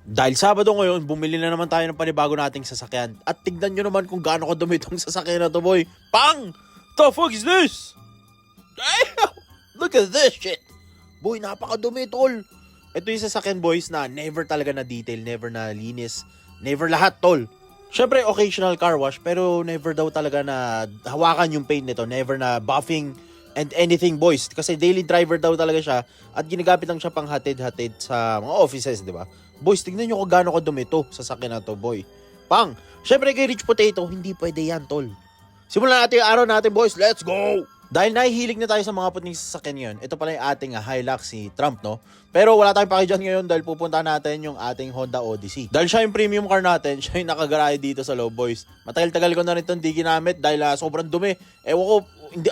Dahil Sabado ngayon, bumili na naman tayo ng panibago nating sasakyan. At tignan nyo naman kung gaano kadumi itong sasakyan na to, boy. Pang! The fuck is this? Damn! Look at this shit! Boy, napakadumi, tol. Ito yung sasakyan, boys, na never talaga na detail, never na linis, never lahat, tol. Syempre, occasional car wash, pero never daw talaga na hawakan yung paint nito, never na buffing and anything, boys. Kasi daily driver daw talaga siya at ginagamit lang siya pang hatid-hatid sa mga offices, di ba? Boys, tignan nyo kung gaano kadumi ito sa sasakyan na to, boy. Pang! Syempre, kay Rich Potato, hindi pwede yan, tol. Simulan natin yung araw natin, boys. Let's go! Dahil nahihilig na tayo sa mga puting sasakyan ngayon, ito pala yung ating Hilux, si Trump, no? Pero wala tayong paki dyan ngayon dahil pupunta natin yung ating Honda Odyssey. Dahil siya yung premium car natin, siya yung nakagarahe dito sa loob, boys. Matagal-tagal ko na rin itong di ginamit dahil sobrang dumi. Ewan ko,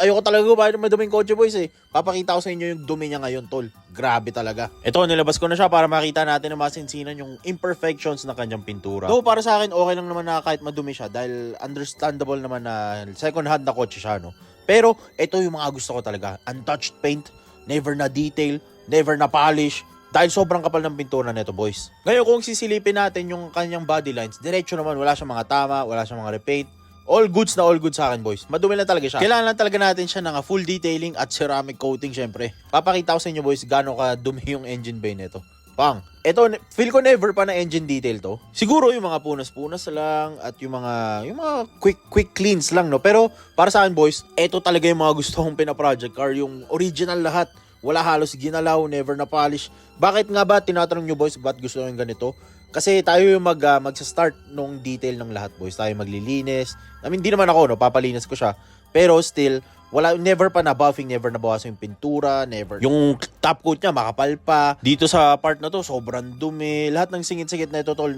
ayoko talaga gumawa ng maduming kotse, boys, eh. Papakita ko sa inyo yung dumi niya ngayon, tol. Grabe talaga. Ito, nilabas ko na siya para makita natin na masinsinan yung imperfections na kanyang pintura. Though para sa akin, okay lang naman na kahit madumi siya dahil understandable naman na second hand na kotse siya, no? Pero ito yung mga gusto ko talaga. Untouched paint, never na detail, never na polish. Dahil sobrang kapal ng pintura nito, boys. Ngayon kung sisilipin natin yung kanyang body lines, diretso naman, wala siyang mga tama, wala siyang mga repaint. All goods na all goods sa akin, boys. Madumi lang talaga siya. Kailangan lang talaga natin siya ng full detailing at ceramic coating, syempre. Papakita ko sa inyo, boys, gaano ka dumi yung engine bay nito. Pang. Ito, feel ko never pa na engine detail to. Siguro yung mga punas-punas lang at yung mga quick cleans lang, no? Pero para sa akin, boys, ito talaga yung mga gusto kong pina-project car. Yung original lahat. Wala halos ginalaw, never na polish. Bakit nga ba, tinatanong nyo, boys, ba't gusto nyo ganito? Kasi tayo yung magsa-start nung detail ng lahat, boys. Tayo maglilinis. I mean, di naman ako, no? Papalinis ko siya. Pero still, never pa na buffing, never na bawasan yung pintura, never. Yung top coat niya, makapal pa. Dito sa part na to, sobrang dumi. Lahat ng singit-singit na ito, tol,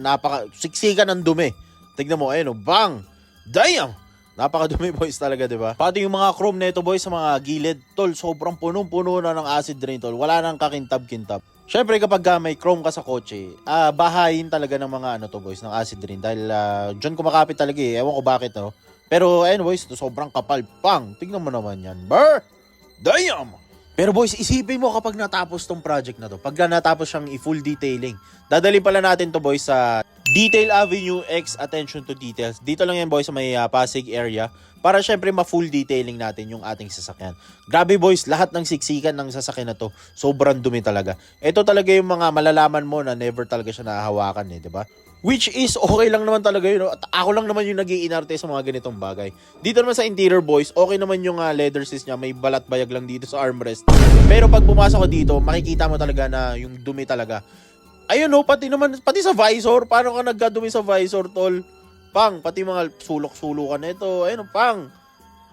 siksikan ng dumi. Tignan mo, ayun, bang! Damn! Napakadumi, boys, talaga, di ba? Pati yung mga chrome na ito, boys, sa mga gilid, tol, sobrang punong-puno na ng acid rain, tol. Wala nang kakintab-kintab. Syempre, kapag may chrome ka sa kotse, bahayin talaga ng mga boys, ng acid rain. Dahil dyan kumakapit talaga eh. Ewan ko bakit, no? Pero, ayun, boys, sobrang kapal. Pang! Tingnan mo naman yan. Brr! Damn! Pero, boys, isipin mo kapag natapos tong project na to. Pag natapos siyang i-full detailing. Dadalhin pala natin to, boys, sa Detail Avenue X Attention to Details. Dito lang yan, boys, sa may Pasig area. Para syempre ma-full detailing natin yung ating sasakyan. Grabe, boys, lahat ng siksikan ng sasakyan na to, sobrang dumi talaga. Ito talaga yung mga malalaman mo na never talaga siya nahahawakan eh, di ba? Which is okay lang naman talaga yun. At ako lang naman yung nag-iinarte sa mga ganitong bagay. Dito naman sa interior, boys, okay naman yung leather seats niya. May balat-bayag lang dito sa armrest. Pero pag pumasok ko dito, makikita mo talaga na yung dumi talaga. Ayun no, pati sa visor. Paano ka nagkadumi sa visor, tol? Pang, pati mga sulok-sulukan na ito. Ayun, pang.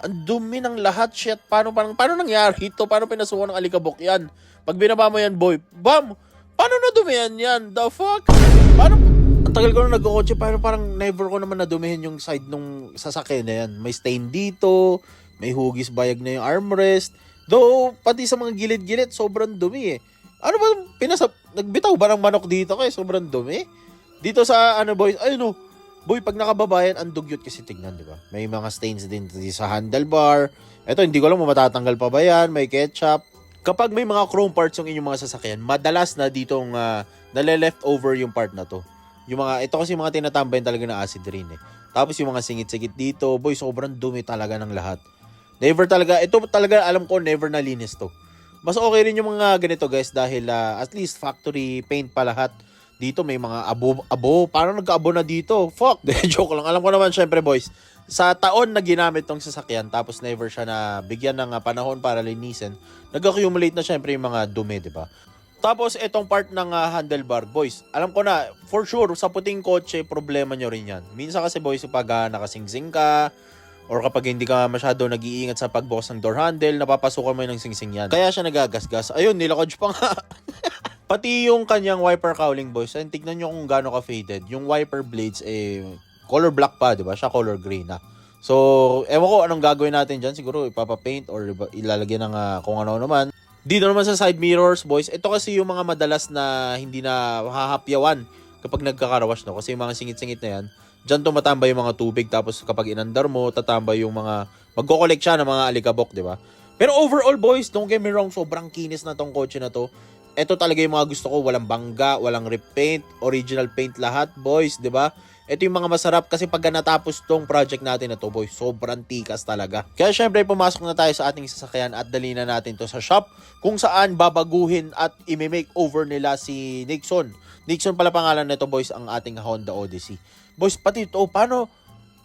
Ang dumi ng lahat, shit. Paano nangyari ito? Paano pinasukan ng alikabok yan? Pag binaba mo yan, boy, bam! Paano nadumihan yan? The fuck? Ang tagal ko na nag-kotse, pero parang never ko naman nadumihin yung side nung sasakyan na yan. May stain dito, may hugis bayag na yung armrest. Though, pati sa mga gilid-gilid, sobrang dumi eh. Ano ba, nagbitaw ba ng manok dito kaya sobrang dumi? Dito sa, boys, ayun o. Boy, pag nakababayan, ang dugyot kasi tignan, di ba? May mga stains din sa handlebar. Ito, hindi ko alam kung matatanggal pa ba yan. May ketchup. Kapag may mga chrome parts yung inyong mga sasakyan, madalas na ditong nale-left over yung part na to. Ito kasi yung mga tinatambayan talaga na acid rain eh. Tapos yung mga singit-singit dito, boy, sobrang dumi talaga ng lahat. Never talaga, ito talaga alam ko, never na linis to. Mas okay rin yung mga ganito, guys, dahil at least factory paint pa lahat. Dito may mga abo. Parang nagka-abo na dito. Fuck. Joke lang. Alam ko naman, syempre, boys, sa taon na ginamit tong sasakyan, tapos never siya na bigyan ng panahon para linisin, nag-accumulate na syempre yung mga dumi, di ba? Tapos, itong part ng handlebar, boys, alam ko na, for sure, sa puting kotse, problema nyo rin yan. Minsan kasi, boys, pag nakasingsing ka, or kapag hindi ka masyado nag-iingat sa pagbukas ng door handle, napapasukan mo yun ng singsing yan. Kaya siya nagagasgas. Ayun, nilakadge pa nga. Pati yung kanyang wiper cowling, boys, ayun, tignan nyo kung gaano ka-faded. Yung wiper blades, color black pa, di ba? Siya color gray na. So, ewan ko anong gagawin natin dyan. Siguro ipapapaint or ilalagyan ng kung ano naman. Dito naman sa side mirrors, boys, ito kasi yung mga madalas na hindi na hahapyawan kapag nagkakarawash, no? Kasi yung mga singit-singit na yan, dyan tumatambay yung mga tubig. Tapos kapag inandar mo, tatambay yung mga, magko-collect siya ng mga alikabok, di ba? Pero overall, boys, don't get me wrong, sobrang kinis na tong kotse na to. ito talaga yung mga gusto ko. Walang bangga, walang repaint, original paint lahat, boys, di ba? Ito yung mga masarap kasi pag natapos tong project natin na to, boys, sobrang tikas talaga. Kaya syempre, pumasok na tayo sa ating sasakyan at dali na natin to sa shop kung saan babaguhin at i-makeover nila si Nixon. Nixon pala pangalan nito, boys, ang ating Honda Odyssey. Boys, pati ito, paano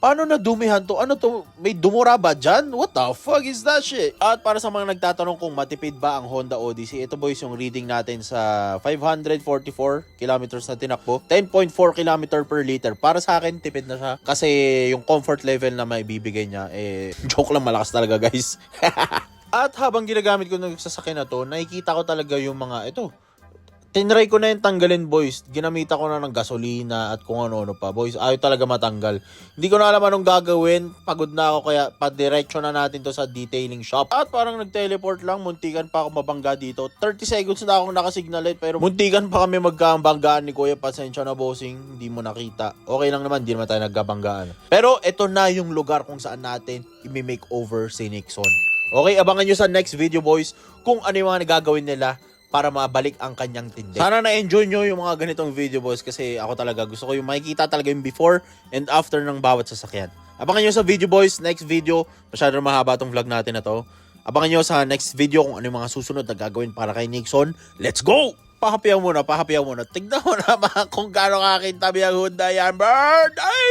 nadumihan to? Ano to? May dumura ba dyan? What the fuck is that shit? At para sa mga nagtatanong kung matipid ba ang Honda Odyssey, ito boys yung reading natin sa 544 kilometers na tinakbo. 10.4 km per liter. Para sa akin, tipid na siya. Kasi yung comfort level na may bibigay niya, joke lang, malakas talaga guys. At habang ginagamit ko ng sasakyan na to, nakikita ko talaga yung mga, tinry ko na yung tanggalin, boys. Ginamita ko na ng gasolina at kung ano-ano pa. Boys, ayaw talaga matanggal. Hindi ko na alam anong gagawin. Pagod na ako kaya pa-diretso na natin to sa detailing shop. At parang nag-teleport lang. Muntikan pa ako mabangga dito. 30 seconds na akong nakasignalate pero muntikan pa kami magkabanggaan ni Kuya. Pasensya na, bossing. Hindi mo nakita. Okay lang naman. Hindi naman tayo nagkabanggaan. Pero ito na yung lugar kung saan natin i-makeover si Nixon. Okay, abangan nyo sa next video, boys, kung ano yung mga nagagawin nila para mabalik ang kanyang tindi. Sana na-enjoy nyo yung mga ganitong video, boys, kasi ako talaga gusto ko yung makikita talaga yung before and after ng bawat sasakyan. Abangan nyo sa video, boys. Next video, masyado mahaba tong vlog natin na to. Abangan nyo sa next video kung ano yung mga susunod na gagawin para kay Nixon. Let's go! Pahapiyaw muna. Tignan mo na kung gaano kakitabi ang Hyundai Ambler. Ay!